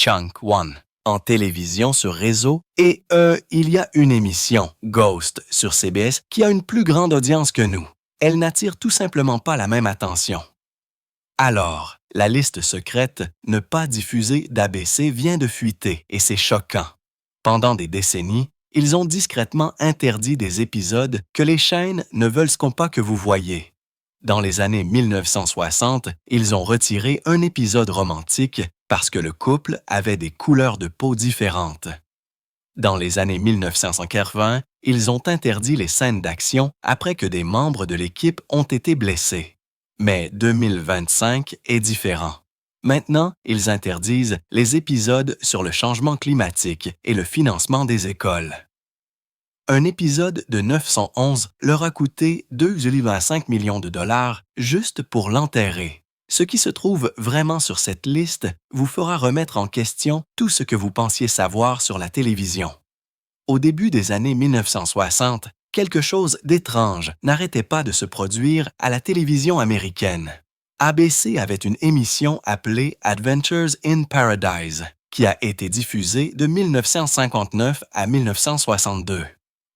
Chunk One. En télévision sur réseau, et il y a une émission, Ghost, sur CBS, qui a une plus grande audience que nous. Elle n'attire tout simplement pas la même attention. Alors, la liste secrète ne pas diffusée d'ABC vient de fuiter, et c'est choquant. Pendant des décennies, ils ont discrètement interdit des épisodes que les chaînes ne veulent pas que vous voyez. Dans les années 1960, ils ont retiré un épisode romantique parce que le couple avait des couleurs de peau différentes. Dans les années 1980, ils ont interdit les scènes d'action après que des membres de l'équipe ont été blessés. Mais 2025 est différent. Maintenant, ils interdisent les épisodes sur le changement climatique et le financement des écoles. Un épisode de 911 leur a coûté 2,5 millions de dollars juste pour l'enterrer. Ce qui se trouve vraiment sur cette liste vous fera remettre en question tout ce que vous pensiez savoir sur la télévision. Au début des années 1960, quelque chose d'étrange n'arrêtait pas de se produire à la télévision américaine. ABC avait une émission appelée Adventures in Paradise, qui a été diffusée de 1959 à 1962.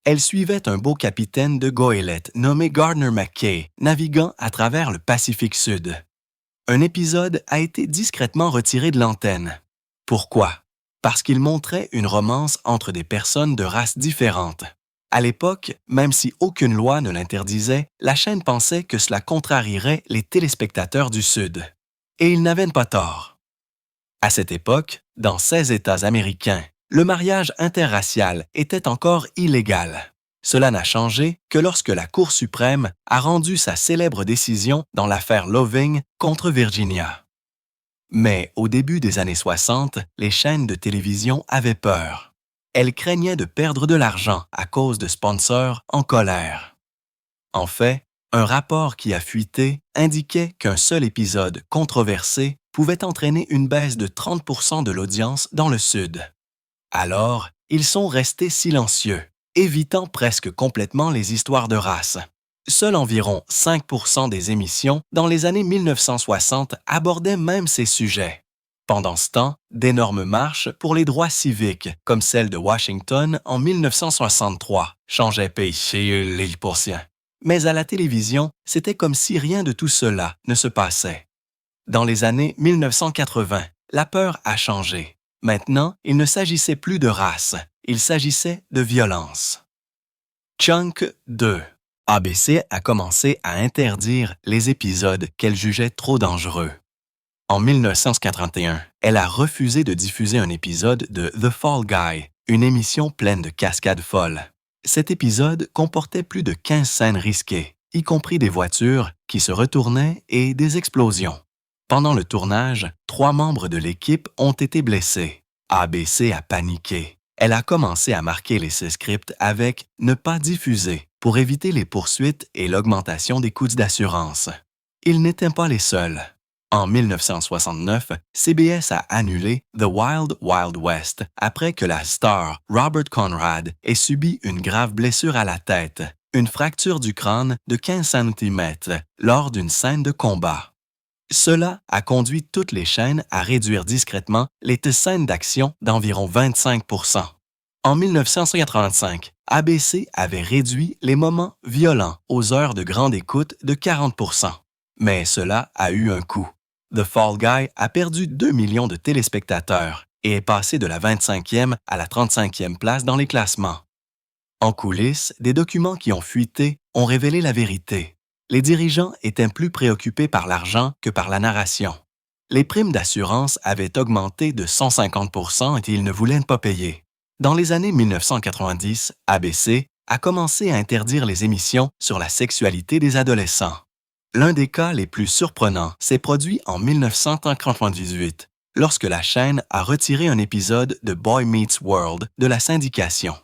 Elle suivait un beau capitaine de goélette nommé Gardner McKay, naviguant à travers le Pacifique Sud. Un épisode a été discrètement retiré de l'antenne. Pourquoi? Parce qu'il montrait une romance entre des personnes de races différentes. À l'époque, même si aucune loi ne l'interdisait, la chaîne pensait que cela contrarierait les téléspectateurs du Sud. Et ils n'avaient pas tort. À cette époque, dans 16 États américains, le mariage interracial était encore illégal. Cela n'a changé que lorsque la Cour suprême a rendu sa célèbre décision dans l'affaire Loving contre Virginia. Mais au début des années 60, les chaînes de télévision avaient peur. Elles craignaient de perdre de l'argent à cause de sponsors en colère. En fait, un rapport qui a fuité indiquait qu'un seul épisode controversé pouvait entraîner une baisse de 30% de l'audience dans le Sud. Alors, ils sont restés silencieux, évitant presque complètement les histoires de race. Seuls environ 5% des émissions dans les années 1960 abordaient même ces sujets. Pendant ce temps, d'énormes marches pour les droits civiques, comme celle de Washington en 1963, changeaient pays pour sien. Mais à la télévision, c'était comme si rien de tout cela ne se passait. Dans les années 1980, la peur a changé. Maintenant, il ne s'agissait plus de race, il s'agissait de violence. Chunk 2. ABC a commencé à interdire les épisodes qu'elle jugeait trop dangereux. En 1981, elle a refusé de diffuser un épisode de The Fall Guy, une émission pleine de cascades folles. Cet épisode comportait plus de 15 scènes risquées, y compris des voitures qui se retournaient et des explosions. Pendant le tournage, 3 membres de l'équipe ont été blessés. ABC a paniqué. Elle a commencé à marquer les scripts avec « ne pas diffuser » pour éviter les poursuites et l'augmentation des coûts d'assurance. Ils n'étaient pas les seuls. En 1969, CBS a annulé The Wild Wild West après que la star Robert Conrad ait subi une grave blessure à la tête, une fracture du crâne de 15 cm lors d'une scène de combat. Cela a conduit toutes les chaînes à réduire discrètement les scènes d'action d'environ 25%. En 1985, ABC avait réduit les moments violents aux heures de grande écoute de 40%. Mais cela a eu un coût. The Fall Guy a perdu 2 millions de téléspectateurs et est passé de la 25e à la 35e place dans les classements. En coulisses, des documents qui ont fuité ont révélé la vérité. Les dirigeants étaient plus préoccupés par l'argent que par la narration. Les primes d'assurance avaient augmenté de 150% et ils ne voulaient pas payer. Dans les années 1990, ABC a commencé à interdire les émissions sur la sexualité des adolescents. L'un des cas les plus surprenants s'est produit en 1998, lorsque la chaîne a retiré un épisode de Boy Meets World de la syndication.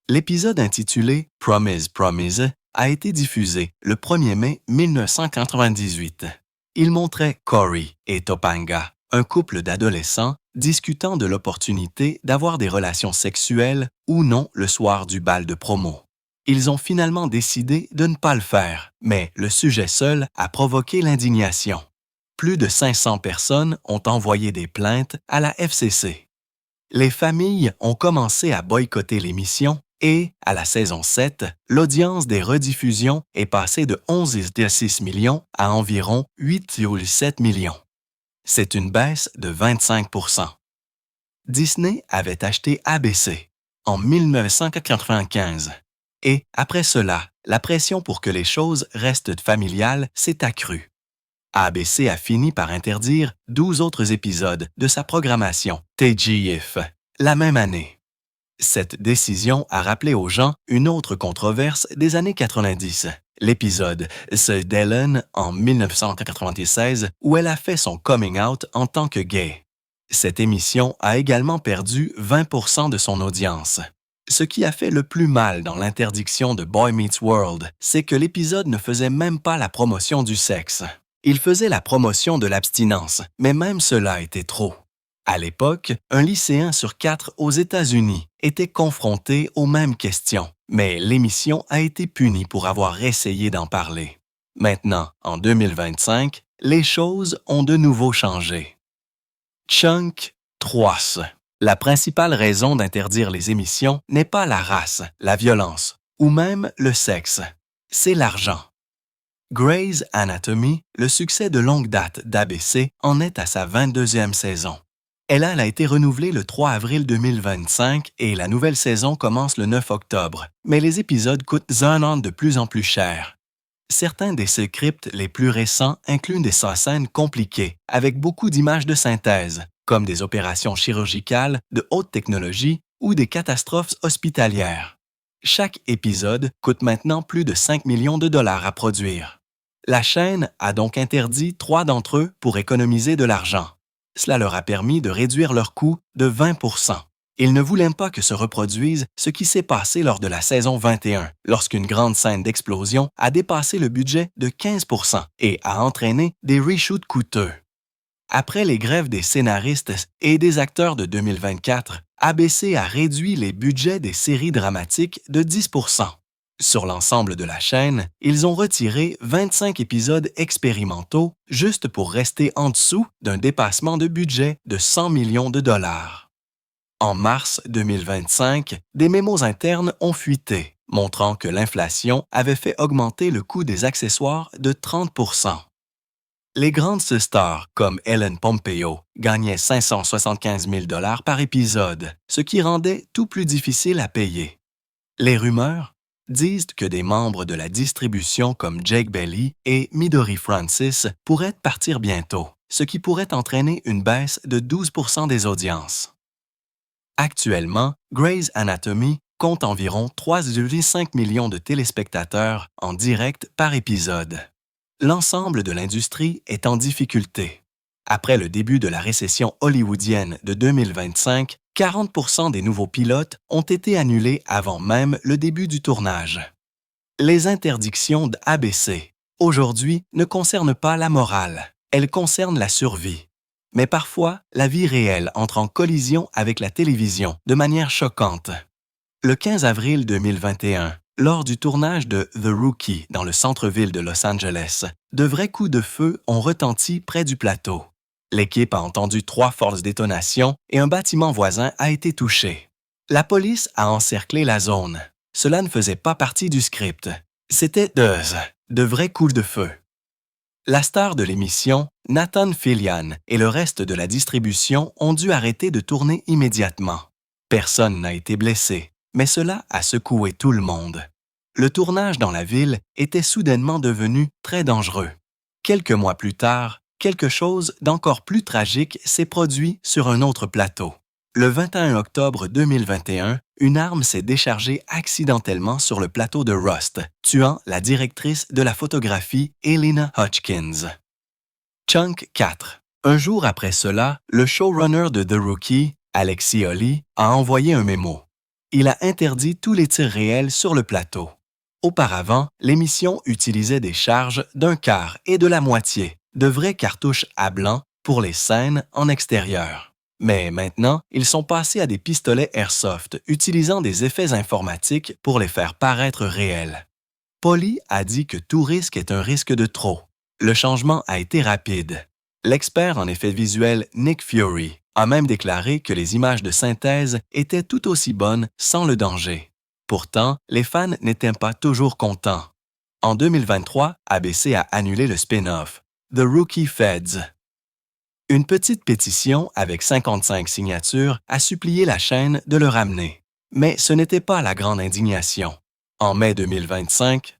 L'épisode intitulé « Promise, Promise » a été diffusé le 1er mai 1998. Il montrait Corey et Topanga, un couple d'adolescents discutant de l'opportunité d'avoir des relations sexuelles ou non le soir du bal de promo. Ils ont finalement décidé de ne pas le faire, mais le sujet seul a provoqué l'indignation. plus de 500 personnes ont envoyé des plaintes à la FCC. Les familles ont commencé à boycotter l'émission et, à la saison 7, l'audience des rediffusions est passée de 11,6 millions à environ 8,7 millions. C'est une baisse de 25 %. Disney avait acheté ABC en 1995 et, après cela, la pression pour que les choses restent familiales s'est accrue. ABC a fini par interdire 12 autres épisodes de sa programmation TGIF la même année. Cette décision a rappelé aux gens une autre controverse des années 90, l'épisode The Dylan en 1996 où elle a fait son coming out en tant que gay. Cette émission a également perdu 20 % de son audience. Ce qui a fait le plus mal dans l'interdiction de Boy Meets World, c'est que l'épisode ne faisait même pas la promotion du sexe. Il faisait la promotion de l'abstinence, mais même cela était trop. À l'époque, un lycéen sur 4 aux États-Unis était confronté aux mêmes questions, mais l'émission a été punie pour avoir essayé d'en parler. Maintenant, en 2025, les choses ont de nouveau changé. Chunk 3. La principale raison d'interdire les émissions n'est pas la race, la violence ou même le sexe, c'est l'argent. Grey's Anatomy, le succès de longue date d'ABC, en est à sa 22e saison. Elle a été renouvelée le 3 avril 2025 et la nouvelle saison commence le 9 octobre, mais les épisodes coûtent un an de plus en plus cher. Certains des scripts les plus récents incluent des scènes compliquées, avec beaucoup d'images de synthèse, comme des opérations chirurgicales de haute technologie ou des catastrophes hospitalières. Chaque épisode coûte maintenant plus de 5 millions de dollars à produire. La chaîne a donc interdit 3 d'entre eux pour économiser de l'argent. Cela leur a permis de réduire leurs coûts de 20 %. Ils ne voulaient pas que se reproduise ce qui s'est passé lors de la saison 21, lorsqu'une grande scène d'explosion a dépassé le budget de 15 % et a entraîné des reshoots coûteux. Après les grèves des scénaristes et des acteurs de 2024, ABC a réduit les budgets des séries dramatiques de 10 %. Sur l'ensemble de la chaîne, ils ont retiré 25 épisodes expérimentaux juste pour rester en dessous d'un dépassement de budget de 100 millions de dollars. En mars 2025, des mémos internes ont fuité, montrant que l'inflation avait fait augmenter le coût des accessoires de 30 %. Les grandes stars comme Ellen Pompeo gagnaient 575 000 $ par épisode, ce qui rendait tout plus difficile à payer. Les rumeurs disent que des membres de la distribution comme Jake Bailey et Midori Francis pourraient partir bientôt, ce qui pourrait entraîner une baisse de 12 % des audiences. Actuellement, Grey's Anatomy compte environ 3,5 millions de téléspectateurs en direct par épisode. L'ensemble de l'industrie est en difficulté. Après le début de la récession hollywoodienne de 2025, 40 % des nouveaux pilotes ont été annulés avant même le début du tournage. Les interdictions d'ABC, aujourd'hui, ne concernent pas la morale, elles concernent la survie. Mais parfois, la vie réelle entre en collision avec la télévision de manière choquante. Le 15 avril 2021, lors du tournage de The Rookie dans le centre-ville de Los Angeles, de vrais coups de feu ont retenti près du plateau. L'équipe a entendu 3 fortes détonations et un bâtiment voisin a été touché. La police a encerclé la zone. Cela ne faisait pas partie du script. C'était de vrais coups de feu. La star de l'émission, Nathan Fillion, et le reste de la distribution ont dû arrêter de tourner immédiatement. Personne n'a été blessé, mais cela a secoué tout le monde. Le tournage dans la ville était soudainement devenu très dangereux. Quelques mois plus tard, quelque chose d'encore plus tragique s'est produit sur un autre plateau. Le 21 octobre 2021, une arme s'est déchargée accidentellement sur le plateau de Rust, tuant la directrice de la photographie Elena Hodgkins. Chunk 4. Un jour après cela, le showrunner de The Rookie, Alexi Oley, a envoyé un mémo. Il a interdit tous les tirs réels sur le plateau. Auparavant, l'émission utilisait des charges d'un quart et de la moitié, de vraies cartouches à blanc pour les scènes en extérieur. Mais maintenant, ils sont passés à des pistolets airsoft utilisant des effets informatiques pour les faire paraître réels. Polly a dit que tout risque est un risque de trop. Le changement a été rapide. L'expert en effets visuels Nick Fury a même déclaré que les images de synthèse étaient tout aussi bonnes sans le danger. Pourtant, les fans n'étaient pas toujours contents. En 2023, ABC a annulé le spin-off The Rookie Feds. Une petite pétition avec 55 signatures a supplié la chaîne de le ramener. Mais ce n'était pas la grande indignation. En mai 2025,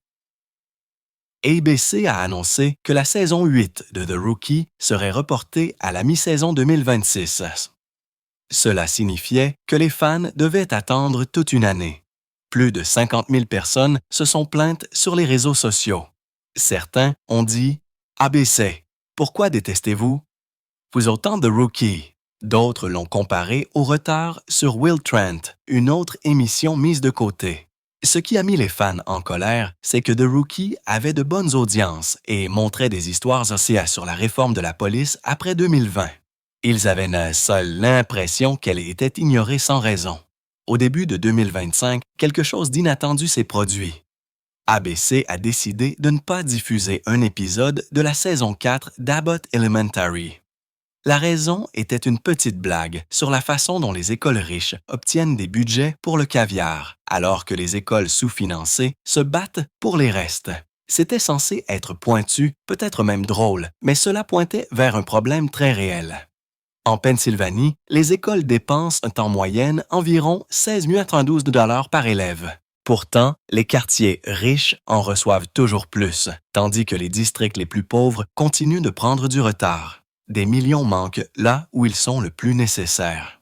ABC a annoncé que la saison 8 de The Rookie serait reportée à la mi-saison 2026. Cela signifiait que les fans devaient attendre toute une année. Plus de 50 000 personnes se sont plaintes sur les réseaux sociaux. Certains ont dit « ABC, pourquoi détestez-vous? Vous autant de Rookie ». D'autres l'ont comparé au retard sur Will Trent, une autre émission mise de côté. Ce qui a mis les fans en colère, c'est que The Rookie avait de bonnes audiences et montrait des histoires osées sur la réforme de la police après 2020. Ils avaient seule l'impression qu'elle était ignorée sans raison. Au début de 2025, quelque chose d'inattendu s'est produit. ABC a décidé de ne pas diffuser un épisode de la saison 4 d'Abbott Elementary. La raison était une petite blague sur la façon dont les écoles riches obtiennent des budgets pour le caviar, alors que les écoles sous-financées se battent pour les restes. C'était censé être pointu, peut-être même drôle, mais cela pointait vers un problème très réel. En Pennsylvanie, les écoles dépensent en moyenne environ 16,92 $ par élève. Pourtant, les quartiers riches en reçoivent toujours plus, tandis que les districts les plus pauvres continuent de prendre du retard. Des millions manquent là où ils sont le plus nécessaires.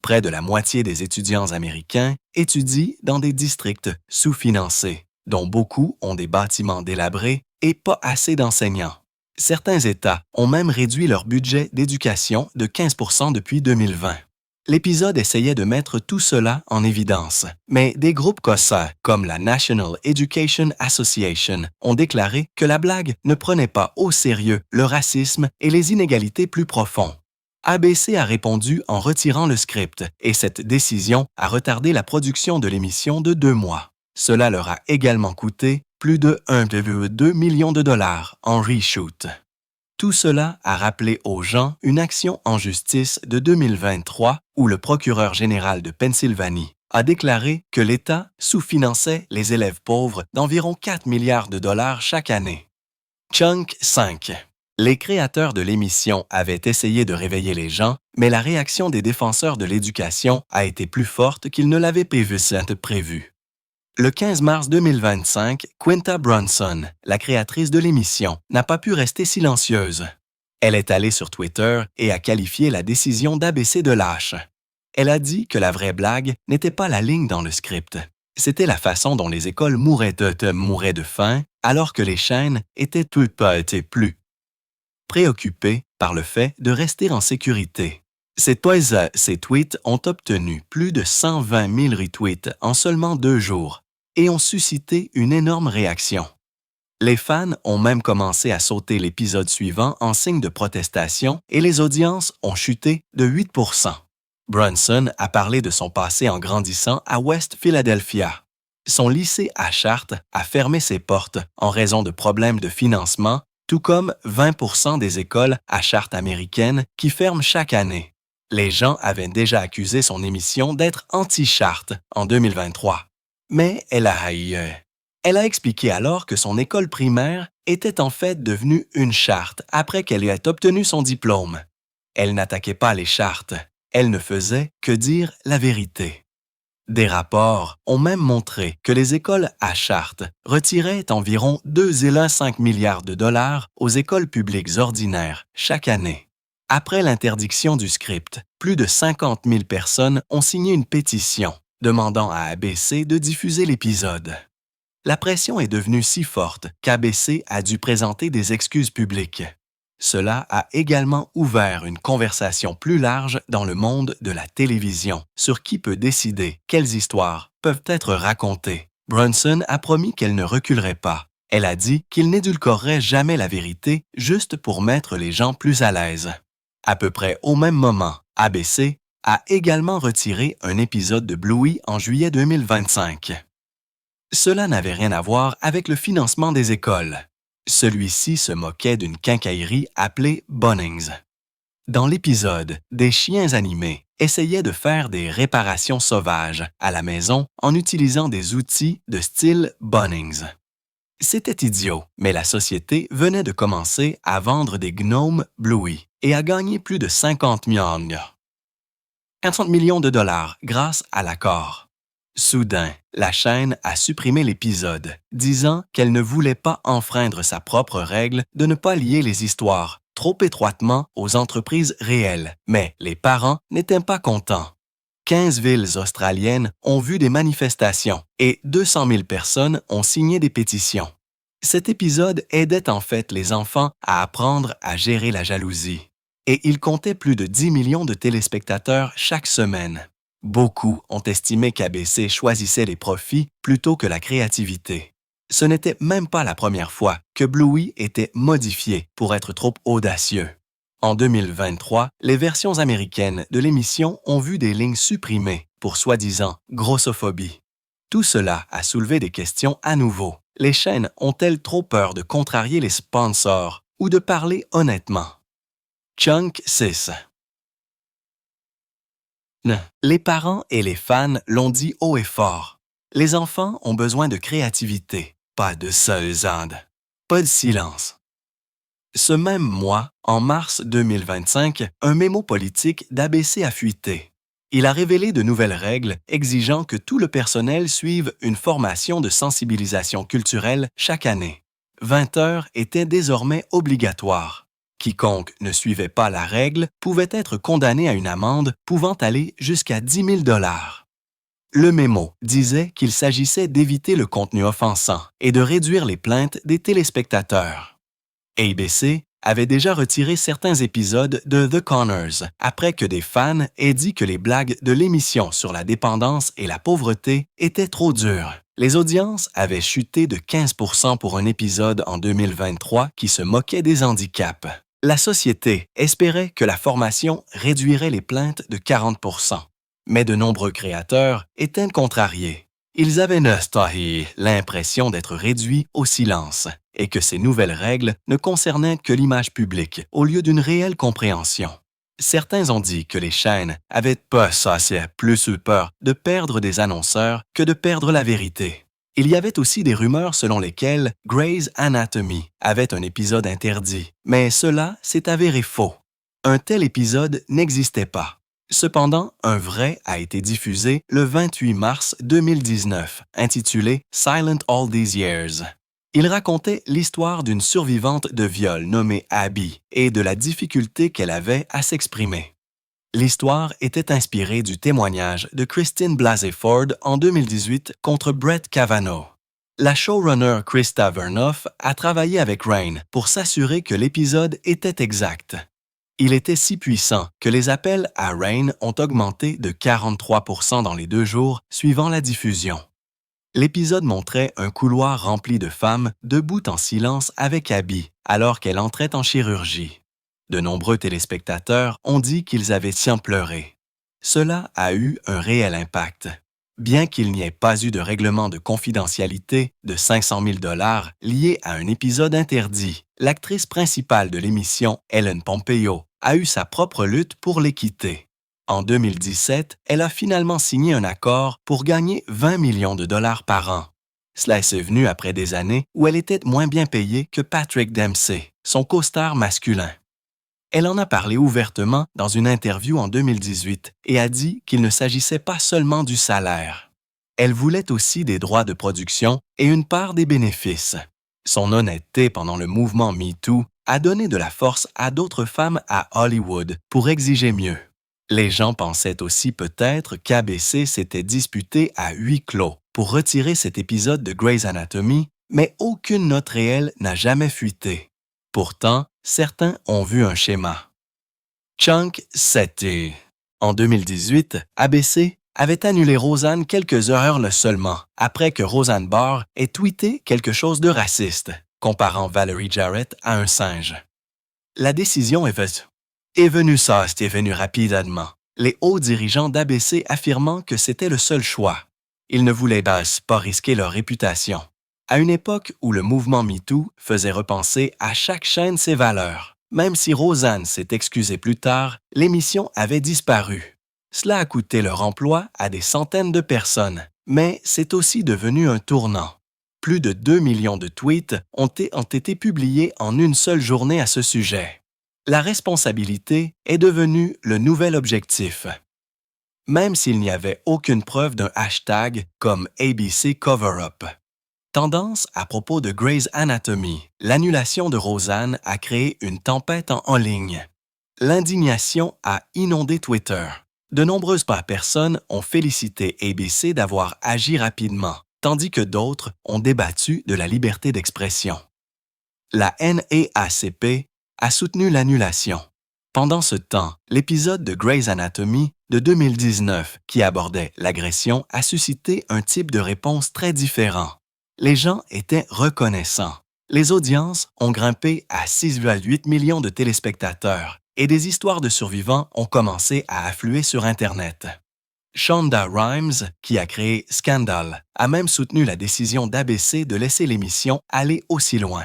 Près de la moitié des étudiants américains étudient dans des districts sous-financés, dont beaucoup ont des bâtiments délabrés et pas assez d'enseignants. Certains États ont même réduit leur budget d'éducation de 15 % depuis 2020. L'épisode essayait de mettre tout cela en évidence, mais des groupes COSA, comme la National Education Association, ont déclaré que la blague ne prenait pas au sérieux le racisme et les inégalités plus profonds. ABC a répondu en retirant le script, et cette décision a retardé la production de l'émission de 2 mois. Cela leur a également coûté plus de 1,2 million de dollars en reshoot. Tout cela a rappelé aux gens une action en justice de 2023 où le procureur général de Pennsylvanie a déclaré que l'État sous-finançait les élèves pauvres d'environ 4 milliards de dollars chaque année. Chunk 5. Les créateurs de l'émission avaient essayé de réveiller les gens, mais la réaction des défenseurs de l'éducation a été plus forte qu'ils ne l'avaient prévu. Le 15 mars 2025, Quinta Brunson, la créatrice de l'émission, n'a pas pu rester silencieuse. Elle est allée sur Twitter et a qualifié la décision d'ABC de lâche. Elle a dit que la vraie blague n'était pas la ligne dans le script. C'était la façon dont les écoles mouraient de faim, alors que les chaînes étaient plus préoccupées par le fait de rester en sécurité. Ces tweets ont obtenu plus de 120 000 retweets en seulement 2 jours et ont suscité une énorme réaction. Les fans ont même commencé à sauter l'épisode suivant en signe de protestation et les audiences ont chuté de 8 %. Brunson a parlé de son passé en grandissant à West Philadelphia. Son lycée à Chartres a fermé ses portes en raison de problèmes de financement, tout comme 20 % des écoles à Chartres américaines qui ferment chaque année. Les gens avaient déjà accusé son émission d'être anti-Chartres en 2023. Mais elle a expliqué alors que son école primaire était en fait devenue une charte après qu'elle ait obtenu son diplôme. Elle n'attaquait pas les chartes, elle ne faisait que dire la vérité. Des rapports ont même montré que les écoles à Chartres retiraient environ 2,5 milliards de dollars aux écoles publiques ordinaires chaque année. Après l'interdiction du script, plus de 50 000 personnes ont signé une pétition demandant à ABC de diffuser l'épisode. La pression est devenue si forte qu'ABC a dû présenter des excuses publiques. Cela a également ouvert une conversation plus large dans le monde de la télévision sur qui peut décider quelles histoires peuvent être racontées. Brunson a promis qu'elle ne reculerait pas. Elle a dit qu'il n'édulcorerait jamais la vérité juste pour mettre les gens plus à l'aise. À peu près au même moment, ABC a également retiré un épisode de Bluey en juillet 2025. Cela n'avait rien à voir avec le financement des écoles. Celui-ci se moquait d'une quincaillerie appelée Bunnings. Dans l'épisode, des chiens animés essayaient de faire des réparations sauvages à la maison en utilisant des outils de style Bunnings. C'était idiot, mais la société venait de commencer à vendre des gnomes Bluey et à gagner plus de 50 millions de dollars grâce à l'accord. Soudain, la chaîne a supprimé l'épisode, disant qu'elle ne voulait pas enfreindre sa propre règle de ne pas lier les histoires trop étroitement aux entreprises réelles. Mais les parents n'étaient pas contents. 15 villes australiennes ont vu des manifestations et 200 000 personnes ont signé des pétitions. Cet épisode aidait en fait les enfants à apprendre à gérer la jalousie. Et il comptait plus de 10 millions de téléspectateurs chaque semaine. Beaucoup ont estimé qu'ABC choisissait les profits plutôt que la créativité. Ce n'était même pas la première fois que Bluey était modifié pour être trop audacieux. En 2023, les versions américaines de l'émission ont vu des lignes supprimées pour soi-disant grossophobie. Tout cela a soulevé des questions à nouveau. Les chaînes ont-elles trop peur de contrarier les sponsors ou de parler honnêtement? Chunk 6. Les parents et les fans l'ont dit haut et fort. Les enfants ont besoin de créativité, pas de seuls-ande. Pas de silence. Ce même mois, en mars 2025, un mémo politique d'ABC a fuité. Il a révélé de nouvelles règles exigeant que tout le personnel suive une formation de sensibilisation culturelle chaque année. 20 heures étaient désormais obligatoires. Quiconque ne suivait pas la règle pouvait être condamné à une amende pouvant aller jusqu'à 10 000 $. Le mémo disait qu'il s'agissait d'éviter le contenu offensant et de réduire les plaintes des téléspectateurs. ABC avait déjà retiré certains épisodes de The Conners après que des fans aient dit que les blagues de l'émission sur la dépendance et la pauvreté étaient trop dures. Les audiences avaient chuté de 15% pour un épisode en 2023 qui se moquait des handicaps. La société espérait que la formation réduirait les plaintes de 40%. Mais de nombreux créateurs étaient contrariés. Ils avaient l'impression d'être réduits au silence et que ces nouvelles règles ne concernaient que l'image publique au lieu d'une réelle compréhension. Certains ont dit que les chaînes avaient plus eu peur de perdre des annonceurs que de perdre la vérité. Il y avait aussi des rumeurs selon lesquelles Grey's Anatomy avait un épisode interdit, mais cela s'est avéré faux. Un tel épisode n'existait pas. Cependant, un vrai a été diffusé le 28 mars 2019, intitulé Silent All These Years. Il racontait l'histoire d'une survivante de viol nommée Abby et de la difficulté qu'elle avait à s'exprimer. L'histoire était inspirée du témoignage de Christine Blasey Ford en 2018 contre Brett Kavanaugh. La showrunner Krista Vernoff a travaillé avec Rain pour s'assurer que l'épisode était exact. Il était si puissant que les appels à Rain ont augmenté de 43% dans les 2 jours suivant la diffusion. L'épisode montrait un couloir rempli de femmes debout en silence avec Abby alors qu'elle entrait en chirurgie. De nombreux téléspectateurs ont dit qu'ils avaient pleuré. Cela a eu un réel impact. Bien qu'il n'y ait pas eu de règlement de confidentialité de 500 000 $ lié à un épisode interdit, l'actrice principale de l'émission, Ellen Pompeo, a eu sa propre lutte pour l'équité. En 2017, elle a finalement signé un accord pour gagner 20 millions de dollars par an. Cela est venu après des années où elle était moins bien payée que Patrick Dempsey, son co-star masculin. Elle en a parlé ouvertement dans une interview en 2018 et a dit qu'il ne s'agissait pas seulement du salaire. Elle voulait aussi des droits de production et une part des bénéfices. Son honnêteté pendant le mouvement MeToo a donné de la force à d'autres femmes à Hollywood pour exiger mieux. Les gens pensaient aussi peut-être qu'ABC s'était disputé à huis clos pour retirer cet épisode de Grey's Anatomy, mais aucune note réelle n'a jamais fuité. Pourtant, certains ont vu un schéma. Chunk 7. En 2018, ABC avait annulé Roseanne quelques heures seulement après que Roseanne Barr ait tweeté quelque chose de raciste, comparant Valerie Jarrett à un singe. La décision est venue rapidement, les hauts dirigeants d'ABC affirmant que c'était le seul choix. Ils ne voulaient pas risquer leur réputation. À une époque où le mouvement MeToo faisait repenser à chaque chaîne ses valeurs. Même si Roseanne s'est excusée plus tard, l'émission avait disparu. Cela a coûté leur emploi à des centaines de personnes, mais c'est aussi devenu un tournant. Plus de 2 millions de tweets ont été publiés en une seule journée à ce sujet. La responsabilité est devenue le nouvel objectif. Même s'il n'y avait aucune preuve d'un hashtag comme ABC Cover-up. Tendance à propos de Grey's Anatomy, l'annulation de Roseanne a créé une tempête en ligne. L'indignation a inondé Twitter. De nombreuses personnes ont félicité ABC d'avoir agi rapidement, tandis que d'autres ont débattu de la liberté d'expression. La NAACP a soutenu l'annulation. Pendant ce temps, l'épisode de Grey's Anatomy de 2019, qui abordait l'agression, a suscité un type de réponse très différent. Les gens étaient reconnaissants. Les audiences ont grimpé à 6,8 millions de téléspectateurs et des histoires de survivants ont commencé à affluer sur Internet. Shonda Rhimes, qui a créé Scandal, a même soutenu la décision d'ABC de laisser l'émission aller aussi loin.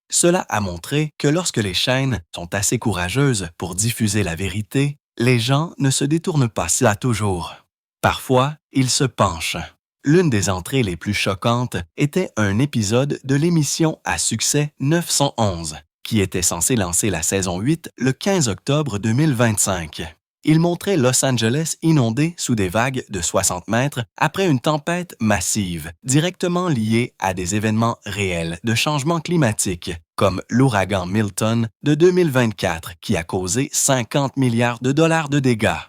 Cela a montré que lorsque les chaînes sont assez courageuses pour diffuser la vérité, les gens ne se détournent pas cela toujours. Parfois, ils se penchent. L'une des entrées les plus choquantes était un épisode de l'émission à succès 911, qui était censé lancer la saison 8 le 15 octobre 2025. Il montrait Los Angeles inondé sous des vagues de 60 mètres après une tempête massive, directement liée à des événements réels de changement climatique, comme l'ouragan Milton de 2024 qui a causé 50 milliards de dollars de dégâts.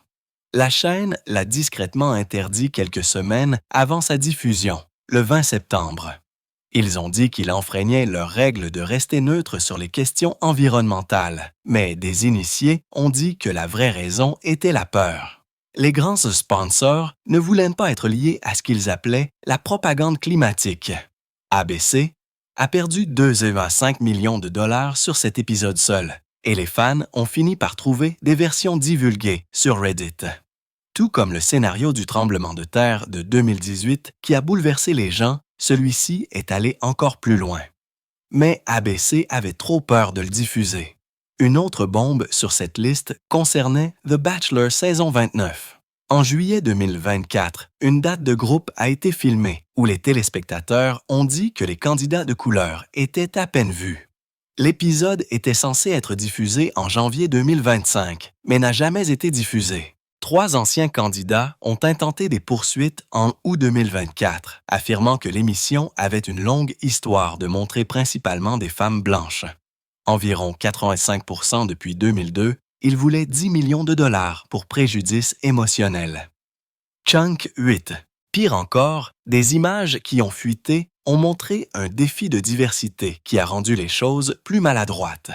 La chaîne l'a discrètement interdit quelques semaines avant sa diffusion, le 20 septembre. Ils ont dit qu'il enfreignait leurs règles de rester neutre sur les questions environnementales, mais des initiés ont dit que la vraie raison était la peur. Les grands sponsors ne voulaient pas être liés à ce qu'ils appelaient la propagande climatique. ABC a perdu 2,5 millions de dollars sur cet épisode seul, et les fans ont fini par trouver des versions divulguées sur Reddit. Tout comme le scénario du tremblement de terre de 2018 qui a bouleversé les gens, celui-ci est allé encore plus loin. Mais ABC avait trop peur de le diffuser. Une autre bombe sur cette liste concernait The Bachelor saison 29. En juillet 2024, une date de groupe a été filmée où les téléspectateurs ont dit que les candidats de couleur étaient à peine vus. L'épisode était censé être diffusé en janvier 2025, mais n'a jamais été diffusé. 3 anciens candidats ont intenté des poursuites en août 2024, affirmant que l'émission avait une longue histoire de montrer principalement des femmes blanches. Environ 85% depuis 2002, ils voulaient 10 millions de dollars pour préjudice émotionnel. Chunk 8. Pire encore, des images qui ont fuité ont montré un défi de diversité qui a rendu les choses plus maladroites.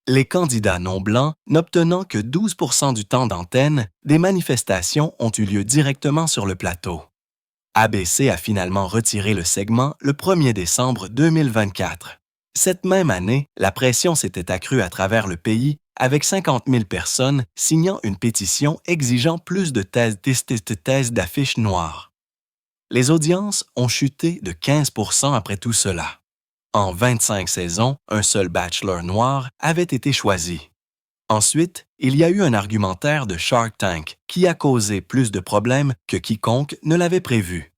Les candidats non-blancs n'obtenant que 12% du temps d'antenne, des manifestations ont eu lieu directement sur le plateau. ABC a finalement retiré le segment le 1er décembre 2024. Cette même année, la pression s'était accrue à travers le pays avec 50 000 personnes signant une pétition exigeant plus de thèses d'affiches noires. Les audiences ont chuté de 15% après tout cela. En 25 saisons, un seul bachelor noir avait été choisi. Ensuite, il y a eu un argumentaire de Shark Tank qui a causé plus de problèmes que quiconque ne l'avait prévu.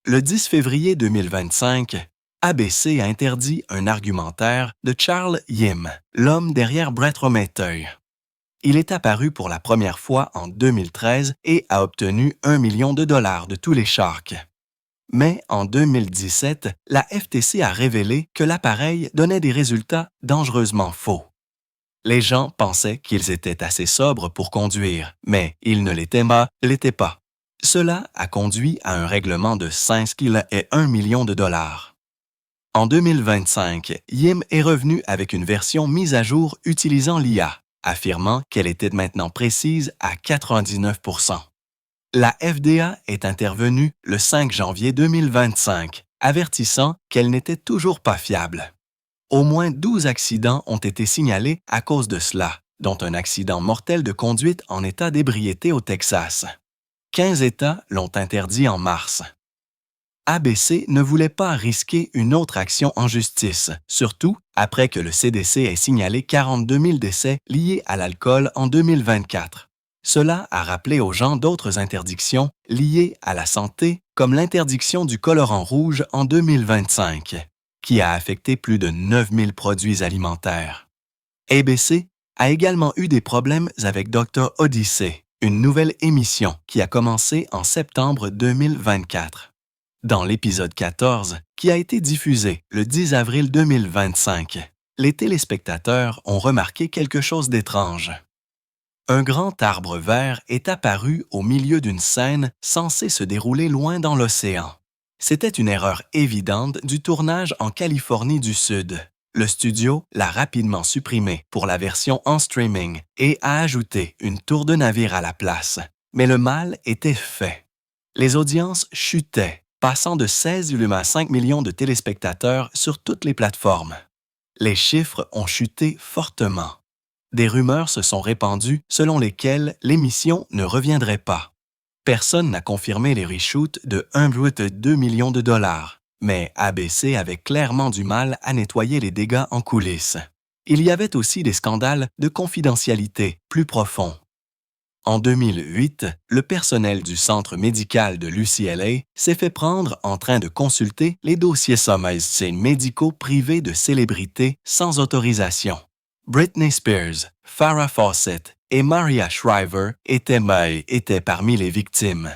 Le 10 février 2025, ABC a interdit un argumentaire de Charles Yim, l'homme derrière Brett Rometeuil. Il est apparu pour la première fois en 2013 et a obtenu 1 million de dollars de tous les Sharks. Mais en 2017, la FTC a révélé que l'appareil donnait des résultats dangereusement faux. Les gens pensaient qu'ils étaient assez sobres pour conduire, mais ils ne l'étaient pas. Cela a conduit à un règlement de 5,1 millions de dollars. En 2025, Yim est revenu avec une version mise à jour utilisant l'IA, affirmant qu'elle était maintenant précise à 99%. La FDA est intervenue le 5 janvier 2025, avertissant qu'elle n'était toujours pas fiable. Au moins 12 accidents ont été signalés à cause de cela, dont un accident mortel de conduite en état d'ébriété au Texas. 15 États l'ont interdit en mars. ABC ne voulait pas risquer une autre action en justice, surtout après que le CDC ait signalé 42 000 décès liés à l'alcool en 2024. Cela a rappelé aux gens d'autres interdictions liées à la santé, comme l'interdiction du colorant rouge en 2025, qui a affecté plus de 9 000 produits alimentaires. ABC a également eu des problèmes avec Dr. Odyssey, une nouvelle émission qui a commencé en septembre 2024. Dans l'épisode 14, qui a été diffusé le 10 avril 2025, les téléspectateurs ont remarqué quelque chose d'étrange. Un grand arbre vert est apparu au milieu d'une scène censée se dérouler loin dans l'océan. C'était une erreur évidente du tournage en Californie du Sud. Le studio l'a rapidement supprimé pour la version en streaming et a ajouté une tour de navire à la place. Mais le mal était fait. Les audiences chutaient, passant de 16,5 millions de téléspectateurs sur toutes les plateformes. Les chiffres ont chuté fortement. Des rumeurs se sont répandues selon lesquelles l'émission ne reviendrait pas. Personne n'a confirmé les reshoots de 1,2 million de dollars, mais ABC avait clairement du mal à nettoyer les dégâts en coulisses. Il y avait aussi des scandales de confidentialité plus profonds. En 2008, le personnel du centre médical de l'UCLA s'est fait prendre en train de consulter les dossiers sommaires médicaux privés de célébrités sans autorisation. Britney Spears, Farrah Fawcett et Maria Shriver étaient parmi les victimes.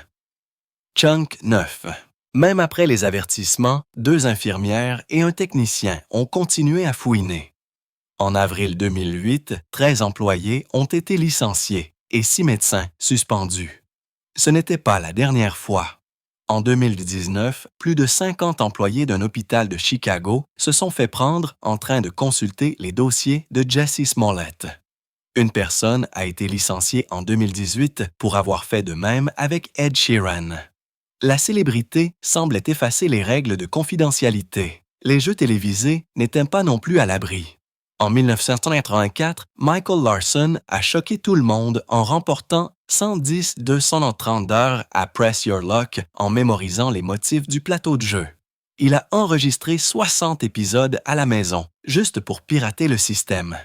Chunk 9. Même après les avertissements, 2 infirmières et un technicien ont continué à fouiner. En avril 2008, 13 employés ont été licenciés et 6 médecins suspendus. Ce n'était pas la dernière fois. En 2019, plus de 50 employés d'un hôpital de Chicago se sont fait prendre en train de consulter les dossiers de Jussie Smollett. Une personne a été licenciée en 2018 pour avoir fait de même avec Ed Sheeran. La célébrité semblait effacer les règles de confidentialité. Les jeux télévisés n'étaient pas non plus à l'abri. En 1984, Michael Larson a choqué tout le monde en remportant 110-230 d'heures à Press Your Luck en mémorisant les motifs du plateau de jeu. Il a enregistré 60 épisodes à la maison, juste pour pirater le système.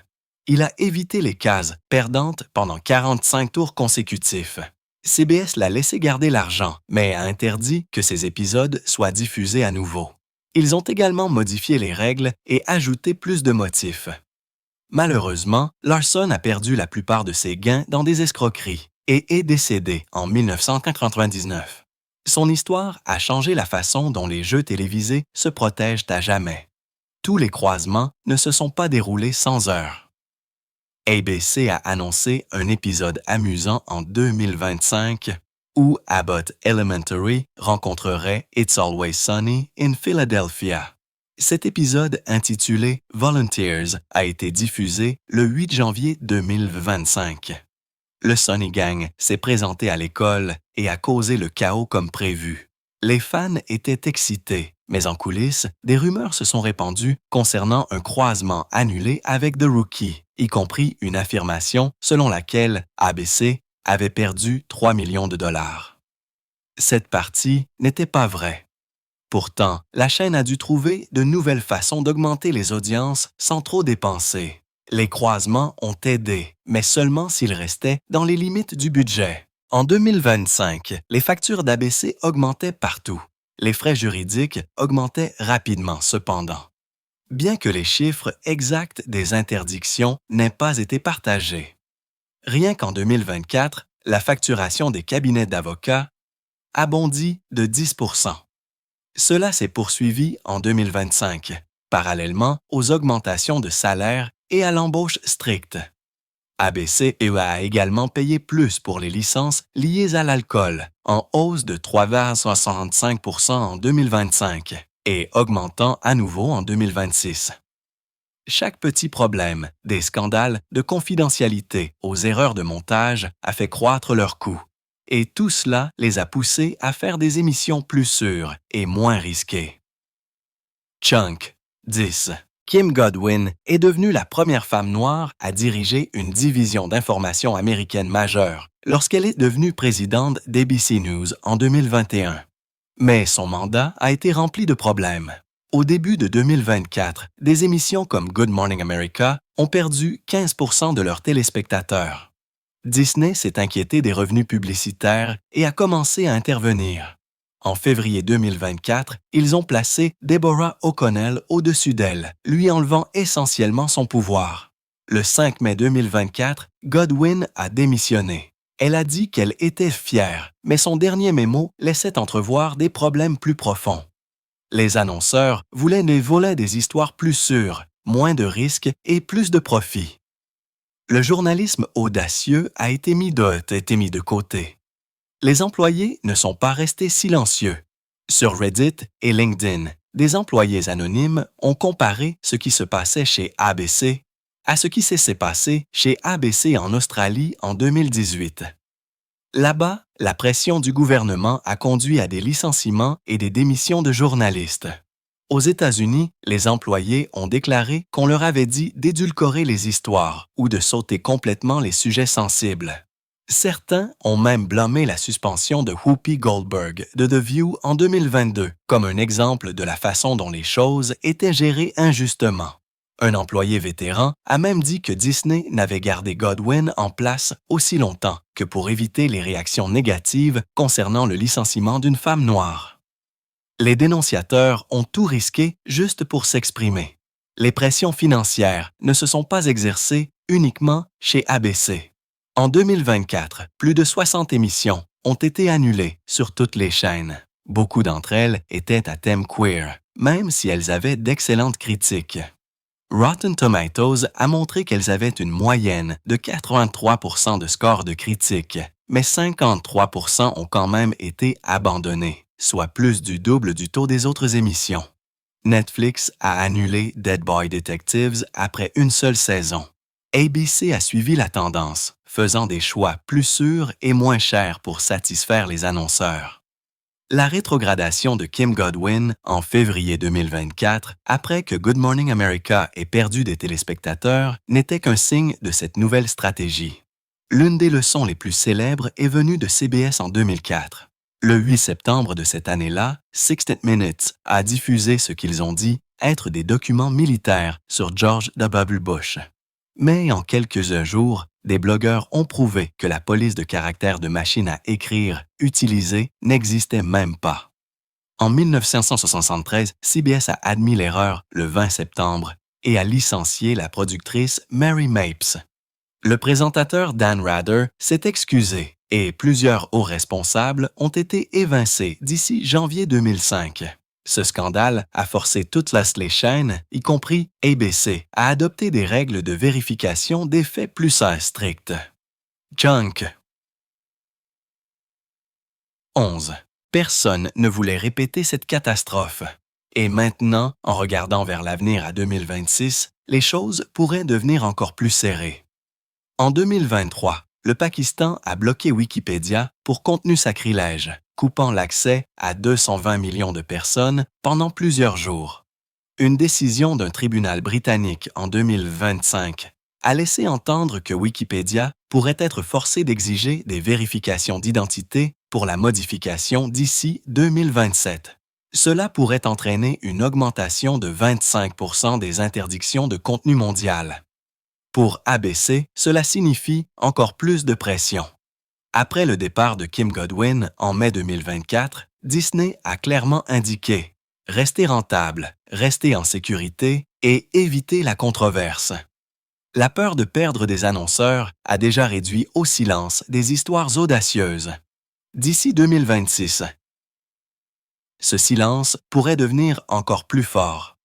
Il a évité les cases perdantes pendant 45 tours consécutifs. CBS l'a laissé garder l'argent, mais a interdit que ces épisodes soient diffusés à nouveau. Ils ont également modifié les règles et ajouté plus de motifs. Malheureusement, Larson a perdu la plupart de ses gains dans des escroqueries et est décédé en 1999. Son histoire a changé la façon dont les jeux télévisés se protègent à jamais. Tous les croisements ne se sont pas déroulés sans heurts. ABC a annoncé un épisode amusant en 2025 où Abbott Elementary rencontrerait It's Always Sunny in Philadelphia. Cet épisode intitulé Volunteers a été diffusé le 8 janvier 2025. Le Sunny Gang s'est présenté à l'école et a causé le chaos comme prévu. Les fans étaient excités, mais en coulisses, des rumeurs se sont répandues concernant un croisement annulé avec The Rookie, y compris une affirmation selon laquelle ABC avait perdu 3 millions de dollars. Cette partie n'était pas vraie. Pourtant, la chaîne a dû trouver de nouvelles façons d'augmenter les audiences sans trop dépenser. Les croisements ont aidé, mais seulement s'ils restaient dans les limites du budget. En 2025, les factures d'ABC augmentaient partout. Les frais juridiques augmentaient rapidement cependant. Bien que les chiffres exacts des interdictions n'aient pas été partagés. Rien qu'en 2024, la facturation des cabinets d'avocats a bondi de 10%. Cela s'est poursuivi en 2025, parallèlement aux augmentations de salaire et à l'embauche stricte. ABC a également payé plus pour les licences liées à l'alcool, en hausse de 3,65% en 2025 et augmentant à nouveau en 2026. Chaque petit problème, des scandales de confidentialité aux erreurs de montage a fait croître leurs coûts. Et tout cela les a poussés à faire des émissions plus sûres et moins risquées. Chunk 10. Kim Godwin est devenue la première femme noire à diriger une division d'information américaine majeure lorsqu'elle est devenue présidente d'ABC News en 2021. Mais son mandat a été rempli de problèmes. Au début de 2024, des émissions comme Good Morning America ont perdu 15% de leurs téléspectateurs. Disney s'est inquiété des revenus publicitaires et a commencé à intervenir. En février 2024, ils ont placé Deborah O'Connell au-dessus d'elle, lui enlevant essentiellement son pouvoir. Le 5 mai 2024, Godwin a démissionné. Elle a dit qu'elle était fière, mais son dernier mémo laissait entrevoir des problèmes plus profonds. Les annonceurs voulaient des volets des histoires plus sûres, moins de risques et plus de profit. Le journalisme audacieux a été mis de côté. Les employés ne sont pas restés silencieux. Sur Reddit et LinkedIn, des employés anonymes ont comparé ce qui se passait chez ABC à ce qui s'est passé chez ABC en Australie en 2018. Là-bas, la pression du gouvernement a conduit à des licenciements et des démissions de journalistes. Aux États-Unis, les employés ont déclaré qu'on leur avait dit d'édulcorer les histoires ou de sauter complètement les sujets sensibles. Certains ont même blâmé la suspension de Whoopi Goldberg de The View en 2022 comme un exemple de la façon dont les choses étaient gérées injustement. Un employé vétéran a même dit que Disney n'avait gardé Godwin en place aussi longtemps que pour éviter les réactions négatives concernant le licenciement d'une femme noire. Les dénonciateurs ont tout risqué juste pour s'exprimer. Les pressions financières ne se sont pas exercées uniquement chez ABC. En 2024, plus de 60 émissions ont été annulées sur toutes les chaînes. Beaucoup d'entre elles étaient à thème queer, même si elles avaient d'excellentes critiques. Rotten Tomatoes a montré qu'elles avaient une moyenne de 83% de score de critique, mais 53% ont quand même été abandonnés, soit plus du double du taux des autres émissions. Netflix a annulé Dead Boy Detectives après une seule saison. ABC a suivi la tendance, faisant des choix plus sûrs et moins chers pour satisfaire les annonceurs. La rétrogradation de Kim Godwin en février 2024, après que Good Morning America ait perdu des téléspectateurs, n'était qu'un signe de cette nouvelle stratégie. L'une des leçons les plus célèbres est venue de CBS en 2004. Le 8 septembre de cette année-là, 60 Minutes a diffusé ce qu'ils ont dit être des documents militaires sur George W. Bush. Mais en quelques jours, des blogueurs ont prouvé que la police de caractère de machine à écrire utilisée n'existait même pas. En 1973, CBS a admis l'erreur le 20 septembre et a licencié la productrice Mary Mapes. Le présentateur Dan Rather s'est excusé et plusieurs hauts responsables ont été évincés d'ici janvier 2005. Ce scandale a forcé toutes les chaînes, y compris ABC, à adopter des règles de vérification des faits plus strictes. Junk. 11. Personne ne voulait répéter cette catastrophe. Et maintenant, en regardant vers l'avenir à 2026, les choses pourraient devenir encore plus serrées. En 2023, le Pakistan a bloqué Wikipédia pour contenu sacrilège, coupant l'accès à 220 millions de personnes pendant plusieurs jours. Une décision d'un tribunal britannique en 2025 a laissé entendre que Wikipédia pourrait être forcé d'exiger des vérifications d'identité pour la modification d'ici 2027. Cela pourrait entraîner une augmentation de 25% des interdictions de contenu mondial. Pour ABC, cela signifie encore plus de pression. Après le départ de Kim Godwin en mai 2024, Disney a clairement indiqué « Rester rentable, rester en sécurité et éviter la controverse ». La peur de perdre des annonceurs a déjà réduit au silence des histoires audacieuses. D'ici 2026, ce silence pourrait devenir encore plus fort.